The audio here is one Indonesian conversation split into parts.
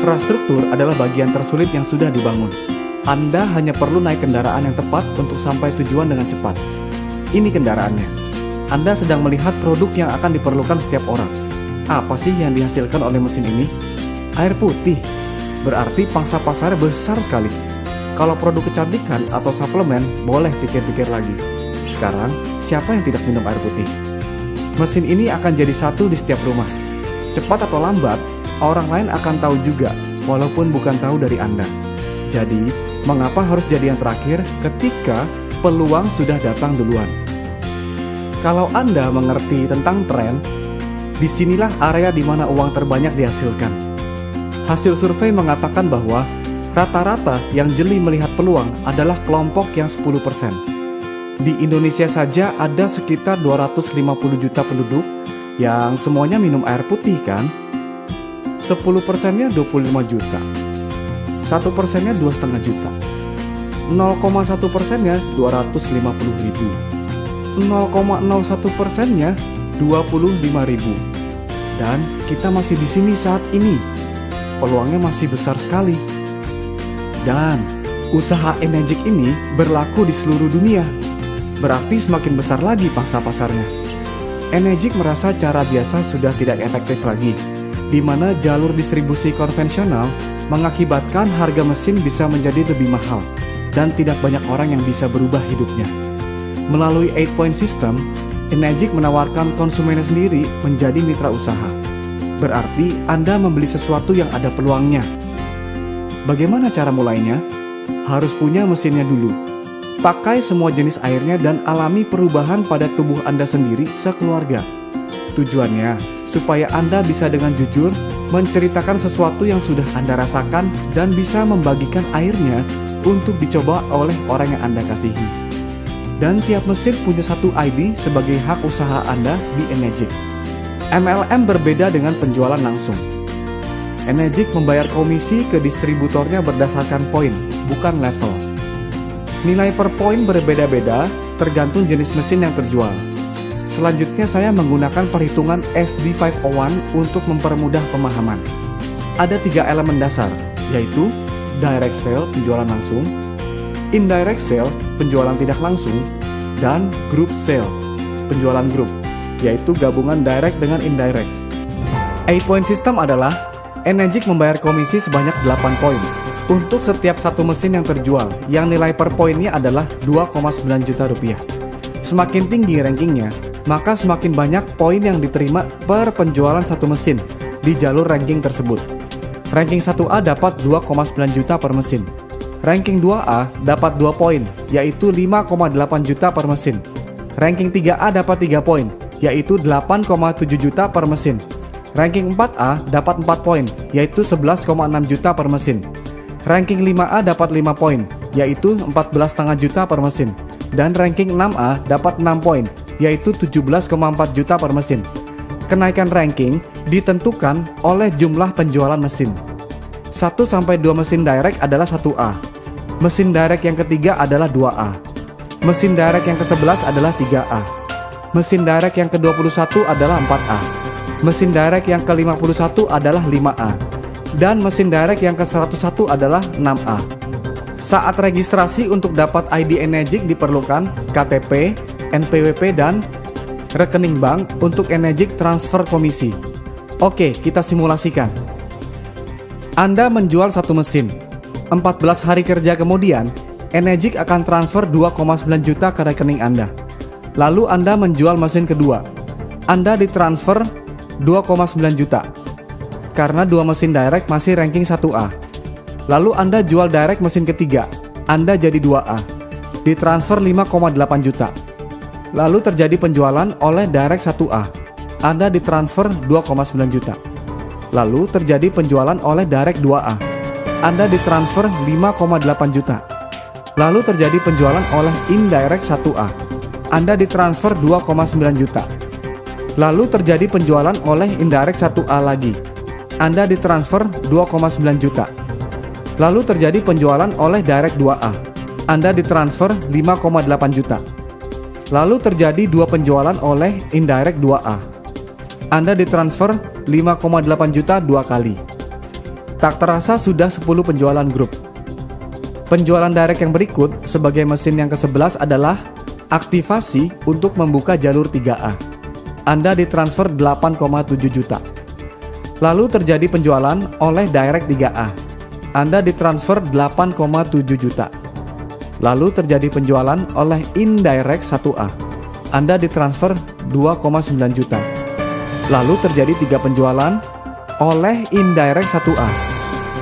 Infrastruktur adalah bagian tersulit yang sudah dibangun. Anda hanya perlu naik kendaraan yang tepat untuk sampai tujuan dengan cepat. Ini kendaraannya. Anda sedang melihat produk yang akan diperlukan setiap orang. Apa sih yang dihasilkan oleh mesin ini? Air putih. Berarti pangsa pasarnya besar sekali. Kalau produk kecantikan atau suplemen, boleh pikir-pikir lagi. Sekarang, siapa yang tidak minum air putih? Mesin ini akan jadi satu di setiap rumah. Cepat atau lambat, orang lain akan tahu juga, walaupun bukan tahu dari Anda. Jadi, mengapa harus jadi yang terakhir ketika peluang sudah datang duluan? Kalau Anda mengerti tentang tren, disinilah area di mana uang terbanyak dihasilkan. Hasil survei mengatakan bahwa rata-rata yang jeli melihat peluang adalah kelompok yang 10%. Di Indonesia saja ada sekitar 250 juta penduduk yang semuanya minum air putih kan? 10%-nya 25 juta, 1%-nya 2,5 juta, 0,1%-nya 250 ribu, 0,01%-nya 25 ribu. Dan kita masih di sini saat ini. Peluangnya masih besar sekali. Dan usaha Enegic ini berlaku di seluruh dunia. Berarti semakin besar lagi pangsa pasarnya. Enegic merasa cara biasa sudah tidak efektif lagi, di mana jalur distribusi konvensional mengakibatkan harga mesin bisa menjadi lebih mahal dan tidak banyak orang yang bisa berubah hidupnya. Melalui 8-point system, Enegic menawarkan konsumennya sendiri menjadi mitra usaha. Berarti Anda membeli sesuatu yang ada peluangnya. Bagaimana cara mulainya? Harus punya mesinnya dulu. Pakai semua jenis airnya dan alami perubahan pada tubuh Anda sendiri sekeluarga. Tujuannya, supaya Anda bisa dengan jujur menceritakan sesuatu yang sudah Anda rasakan dan bisa membagikan airnya untuk dicoba oleh orang yang Anda kasihi. Dan tiap mesin punya satu ID sebagai hak usaha Anda di Enegic. MLM berbeda dengan penjualan langsung. Enegic membayar komisi ke distributornya berdasarkan poin, bukan level. Nilai per poin berbeda-beda tergantung jenis mesin yang terjual. Selanjutnya saya menggunakan perhitungan SD501 untuk mempermudah pemahaman. Ada 3 elemen dasar, yaitu direct sale penjualan langsung, indirect sale penjualan tidak langsung, dan group sale penjualan grup, yaitu gabungan direct dengan indirect. 8-point system adalah Enegic membayar komisi sebanyak 8 poin untuk setiap satu mesin yang terjual, yang nilai per poinnya adalah 2,9 juta rupiah. Semakin tinggi rankingnya, maka semakin banyak poin yang diterima per penjualan satu mesin di jalur ranking tersebut. Ranking 1A dapat 2,9 juta per mesin. Ranking 2A dapat 2 poin, yaitu 5,8 juta per mesin. Ranking 3A dapat 3 poin, yaitu 8,7 juta per mesin. Ranking 4A dapat 4 poin, yaitu 11,6 juta per mesin. Ranking 5A dapat 5 poin, yaitu 14,5 juta per mesin. Dan ranking 6A dapat 6 poin, yaitu 17,4 juta per mesin. Kenaikan ranking ditentukan oleh jumlah penjualan mesin. 1-2 mesin direct adalah 1A. Mesin direct yang ketiga adalah 2A. Mesin direct yang ke-11 adalah 3A. Mesin direct yang ke-21 adalah 4A. Mesin direct yang ke-51 adalah 5A. Dan mesin direct yang ke-101 adalah 6A. Saat registrasi untuk dapat ID Enegic diperlukan KTP, NPWP, dan rekening bank untuk Enegic transfer komisi. Oke, kita simulasikan. Anda menjual satu mesin. 14 hari kerja kemudian, Enegic akan transfer 2,9 juta ke rekening Anda. Lalu Anda menjual mesin kedua. Anda ditransfer 2,9 juta. Karena 2 mesin direct masih ranking 1A. Lalu Anda jual direct mesin ketiga. Anda jadi 2A. Ditransfer 5,8 juta. Lalu terjadi penjualan oleh direct 1A. Anda ditransfer 2,9 juta. Lalu terjadi penjualan oleh direct 2A. Anda ditransfer 5,8 juta. Lalu terjadi penjualan oleh indirect 1A. Anda ditransfer 2,9 juta. Lalu terjadi penjualan oleh indirect 1A lagi. Anda ditransfer 2,9 juta. Lalu terjadi penjualan oleh direct 2A. Anda ditransfer 5,8 juta. Lalu terjadi 2 penjualan oleh indirect 2A. Anda ditransfer 5,8 juta 2 kali. Tak terasa sudah 10 penjualan grup. Penjualan direct yang berikut sebagai mesin yang ke-11 adalah aktivasi untuk membuka jalur 3A. Anda ditransfer 8,7 juta. Lalu terjadi penjualan oleh direct 3A. Anda ditransfer 8,7 juta. Lalu terjadi penjualan oleh indirect 1A. Anda ditransfer 2,9 juta. Lalu terjadi 3 penjualan oleh indirect 1A.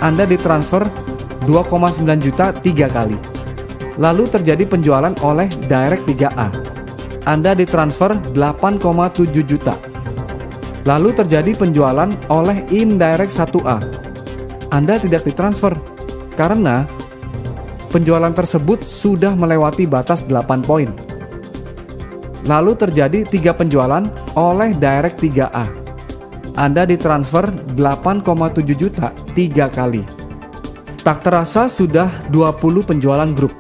Anda ditransfer 2,9 juta 3 kali. Lalu terjadi penjualan oleh direct 3A. Anda ditransfer 8,7 juta. Lalu terjadi penjualan oleh indirect 1A. Anda tidak ditransfer karena penjualan tersebut sudah melewati batas 8 poin. Lalu terjadi 3 penjualan oleh direct 3A. Anda ditransfer 8,7 juta 3 kali. Tak terasa sudah 20 penjualan grup.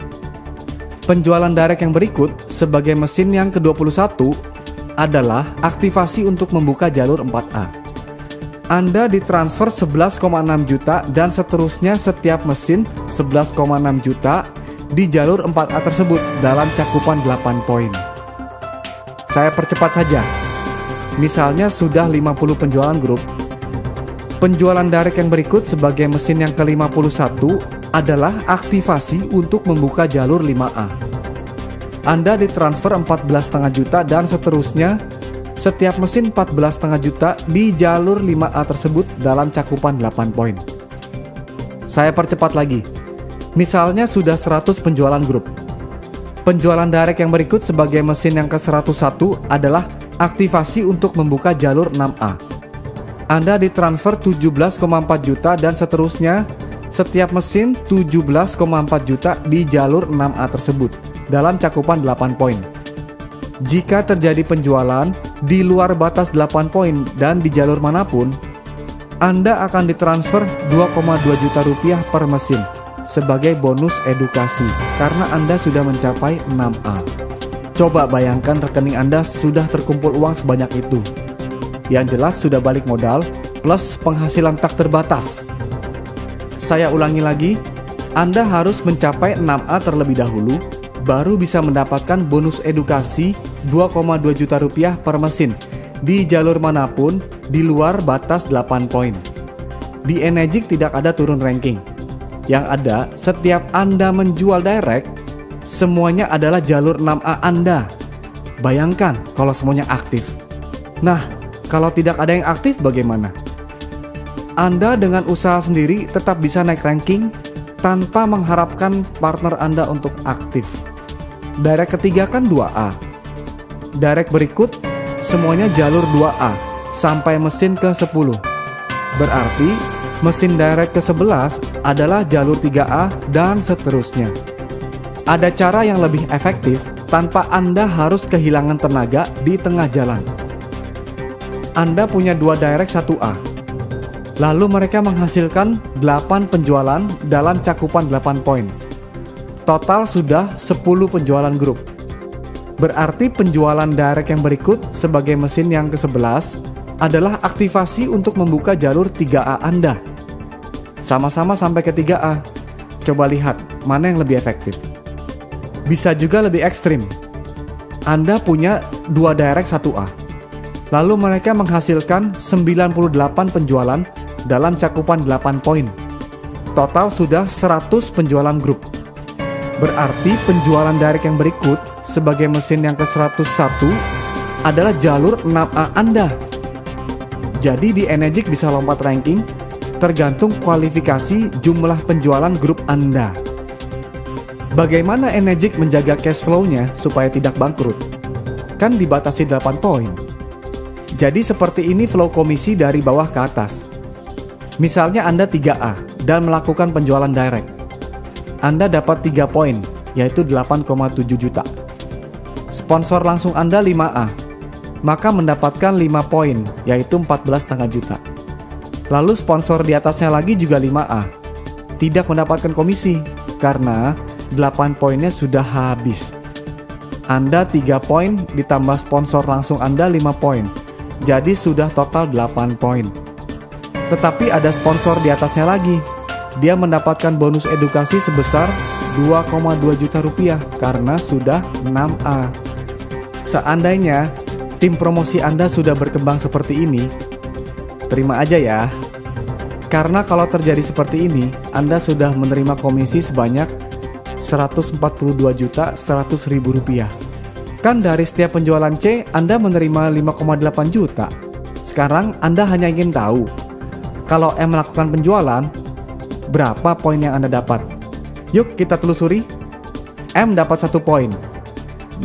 Penjualan direct yang berikut sebagai mesin yang ke-21 adalah aktivasi untuk membuka jalur 4A. Anda ditransfer 11,6 juta dan seterusnya setiap mesin 11,6 juta di jalur 4A tersebut dalam cakupan 8 poin. Saya percepat saja. Misalnya sudah 50 penjualan grup. Penjualan direct yang berikut sebagai mesin yang ke-51 adalah aktivasi untuk membuka jalur 5A. Anda ditransfer 14,5 juta dan seterusnya setiap mesin 14,5 juta di jalur 5A tersebut dalam cakupan 8 poin. Saya percepat lagi. Misalnya sudah 100 penjualan grup. Penjualan direct yang berikut sebagai mesin yang ke-101 adalah aktivasi untuk membuka jalur 6A. Anda ditransfer 17,4 juta dan seterusnya setiap mesin 17,4 juta di jalur 6A tersebut dalam cakupan 8 poin. Jika terjadi penjualan di luar batas 8 poin dan di jalur manapun, Anda akan ditransfer 2,2 juta rupiah per mesin sebagai bonus edukasi karena Anda sudah mencapai 6A. Coba bayangkan rekening Anda sudah terkumpul uang sebanyak itu. Yang jelas sudah balik modal plus penghasilan tak terbatas. Saya ulangi lagi, Anda harus mencapai 6A terlebih dahulu baru bisa mendapatkan bonus edukasi 2,2 juta rupiah per mesin di jalur manapun di luar batas 8 poin. Di Enegic tidak ada turun ranking. Yang ada, setiap Anda menjual direct, semuanya adalah jalur 6A Anda. Bayangkan kalau semuanya aktif. Nah, kalau tidak ada yang aktif bagaimana? Anda dengan usaha sendiri tetap bisa naik ranking tanpa mengharapkan partner Anda untuk aktif. Direct ketiga kan 2A. Direct berikut semuanya jalur 2A sampai mesin ke-10. Berarti mesin direct ke-11 adalah jalur 3A dan seterusnya. Ada cara yang lebih efektif tanpa Anda harus kehilangan tenaga di tengah jalan. Anda punya 2 direct 1A. Lalu mereka menghasilkan 8 penjualan dalam cakupan 8 poin. Total sudah 10 penjualan grup. Berarti penjualan direct yang berikut sebagai mesin yang ke-11 adalah aktivasi untuk membuka jalur 3A Anda. Sama-sama sampai ke 3A. Coba lihat mana yang lebih efektif. Bisa juga lebih ekstrim. Anda punya 2 direct 1A. Lalu mereka menghasilkan 98 penjualan dalam cakupan 8 poin. Total sudah 100 penjualan grup. Berarti penjualan direct yang berikut sebagai mesin yang ke-101 adalah jalur 6A Anda. Jadi di Enegic bisa lompat ranking tergantung kualifikasi jumlah penjualan grup Anda. Bagaimana Enegic menjaga cash flow-nya supaya tidak bangkrut? Kan dibatasi 8 poin. Jadi seperti ini flow komisi dari bawah ke atas. Misalnya Anda 3A dan melakukan penjualan direct. Anda dapat 3 poin, yaitu 8,7 juta. Sponsor langsung Anda 5A, maka mendapatkan 5 poin, yaitu 14,5 juta. Lalu sponsor di atasnya lagi juga 5A. Tidak mendapatkan komisi, karena 8 poinnya sudah habis. Anda 3 poin ditambah sponsor langsung Anda 5 poin. Jadi sudah total 8 poin. Tetapi ada sponsor di atasnya lagi. Dia mendapatkan bonus edukasi sebesar 2,2 juta rupiah karena sudah 6A. Seandainya tim promosi Anda sudah berkembang seperti ini, terima aja ya. Karena kalau terjadi seperti ini, Anda sudah menerima komisi sebanyak Rp142.100.000. Kan dari setiap penjualan C, Anda menerima 5,8 juta. Sekarang Anda hanya ingin tahu, kalau M melakukan penjualan, berapa poin yang Anda dapat? Yuk kita telusuri. M dapat 1 poin,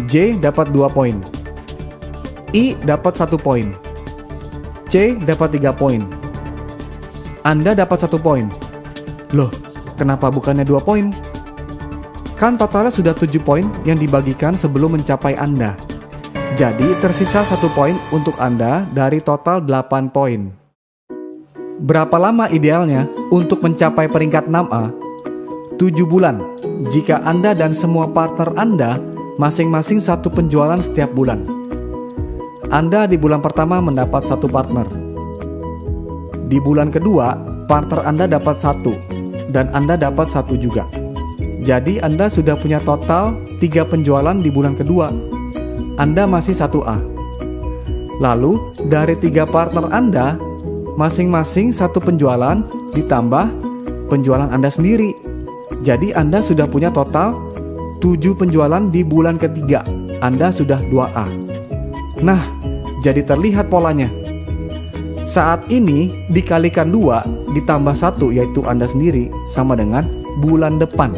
J dapat 2 poin, I dapat 1 poin, C dapat 3 poin. Anda dapat 1 poin. Loh, kenapa bukannya 2 poin? Kan totalnya sudah 7 poin yang dibagikan sebelum mencapai Anda. Jadi tersisa 1 poin untuk Anda dari total 8 poin. Berapa lama idealnya untuk mencapai peringkat 6A? 7 bulan jika Anda dan semua partner Anda masing-masing 1 penjualan setiap bulan. Anda di bulan pertama mendapat 1 partner. Di bulan kedua, partner Anda dapat 1 dan Anda dapat 1 juga. Jadi Anda sudah punya total 3 penjualan di bulan kedua. Anda masih 1A. Lalu dari 3 partner Anda, masing-masing 1 penjualan ditambah penjualan Anda sendiri. Jadi Anda sudah punya total 7 penjualan di bulan ketiga. Anda sudah 2A. Nah, jadi terlihat polanya. Saat ini dikalikan 2 ditambah 1 yaitu Anda sendiri sama dengan bulan depan.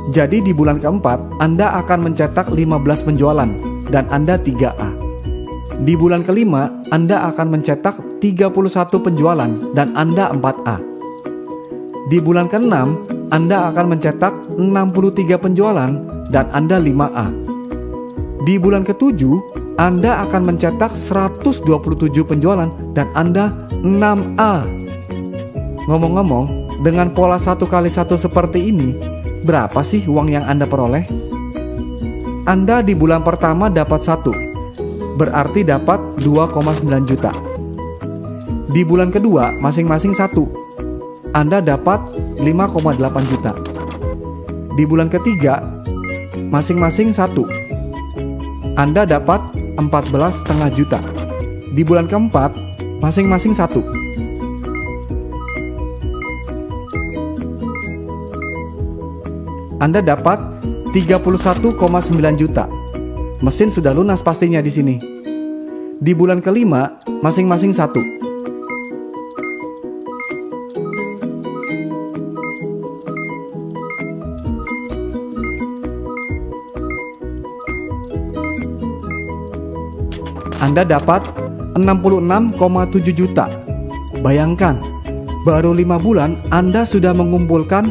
Jadi di bulan keempat Anda akan mencetak 15 penjualan dan Anda 3A. Di bulan kelima Anda akan mencetak 31 penjualan dan Anda 4A. Di bulan keenam Anda akan mencetak 63 penjualan dan Anda 5A. Di bulan ketujuh Anda akan mencetak 127 penjualan dan Anda 6A. Ngomong-ngomong, dengan pola 1 kali 1 seperti ini, berapa sih uang yang Anda peroleh? Anda di bulan pertama dapat 1, berarti dapat 2,9 juta. Di bulan kedua masing-masing 1, Anda dapat 5,8 juta. Di bulan ketiga masing-masing 1, Anda dapat 14,5 juta. Di bulan keempat masing-masing 1. Anda dapat 31,9 juta. Mesin sudah lunas pastinya di sini. Di bulan kelima masing-masing 1. Anda dapat 66,7 juta. Bayangkan, baru 5 bulan Anda sudah mengumpulkan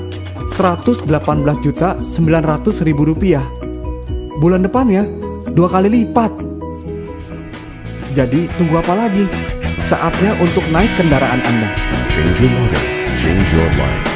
118.900.000 rupiah. Bulan depannya 2 kali lipat. Jadi tunggu apa lagi? Saatnya untuk naik kendaraan Anda. Change your motor, change your life.